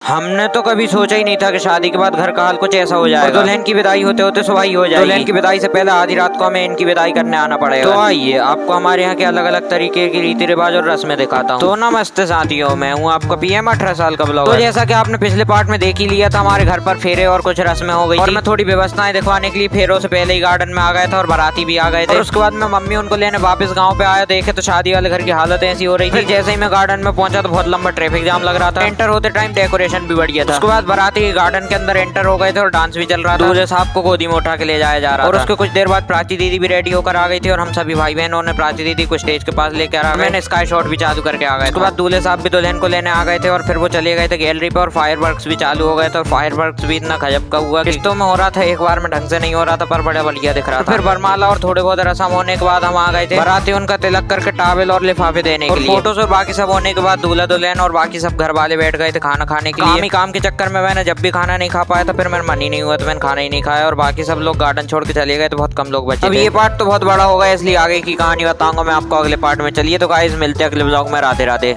हमने तो कभी सोचा ही नहीं था कि शादी के बाद घर का हाल कुछ ऐसा हो जाएगा। दुल्हन की विदाई होते होते सुबह ही हो जाएगी। दुल्हन की विदाई से पहले आधी रात को हमें इनकी विदाई करने आना पड़ेगा। तो आइए आपको हमारे यहाँ के अलग अलग तरीके की रीति रिवाज और रस्में दिखाता हूँ। तो नमस्ते साथियों, मैं हूँ आपका पीएम 18 साल का ब्लॉगर। तो जैसा कि आपने पिछले पार्ट में देख ही लिया था, हमारे घर पर फेरे और कुछ रस्में हो गई और मैं थोड़ी व्यवस्थाएं दिखवाने के लिए फेरों से पहले ही गार्डन में आ गया था और बाराती भी आ गए थे। और उसके बाद में मम्मी उनको लेने वापस गाँव पे आया, देखे तो शादी वाले घर की हालत ऐसी हो रही थी। जैसे ही मैं गार्डन में पहुंचा तो बहुत लंबा ट्रैफिक जाम लग रहा था। एंटर होते टाइम डेकोरेशन भी बढ़िया था। उसके बाद बाराती गार्डन के अंदर एंटर हो गए थे और डांस भी चल रहा था। दूल्हे साहब को गोदी में उठा के ले जाया जा रहा था। और उसके कुछ देर बाद प्राची दीदी भी रेडी होकर आ गई थी और हम सभी भाई बहनों ने प्राची दीदी को स्टेज के पास लेकर आ गए। मैंने स्काई शॉट भी चालू करके आ गए। उसके बाद दूल्हे साहब भी दुल्हन को लेने आ गए थे और फिर वो चले गए थे गैलरी पे और फायरवर्क्स भी चालू हो गए थे। और फायरवर्क्स भी इतना गजब का हुआ, किस्तों में हो रहा था, एक बार में ढंग से नहीं हो रहा था, पर बड़ा बढ़िया दिख रहा था। फिर वरमाला और थोड़े बहुत रस्म होने के बाद हम आ गए थे बाराती उनका तिलक करके टावल और लिफाफे देने के लिए। फोटोज और बाकी सब होने के बाद दूल्हा दुल्हन और बाकी सब घर वाले बैठ गए थे खाना खाने के लिए। काम के चक्कर में मैंने जब भी खाना नहीं खा पाया था, फिर मेरा मन ही नहीं हुआ तो मैंने खाना ही नहीं खाया और बाकी सब लोग गार्डन छोड़ के चले गए तो बहुत कम लोग बचे। अब ये पार्ट तो बहुत बड़ा होगा, इसलिए आगे की कहानी बताऊंगा मैं आपको अगले पार्ट में। चलिए तो गाइस, मिलते हैं अगले ब्लॉग में। राधे राधे।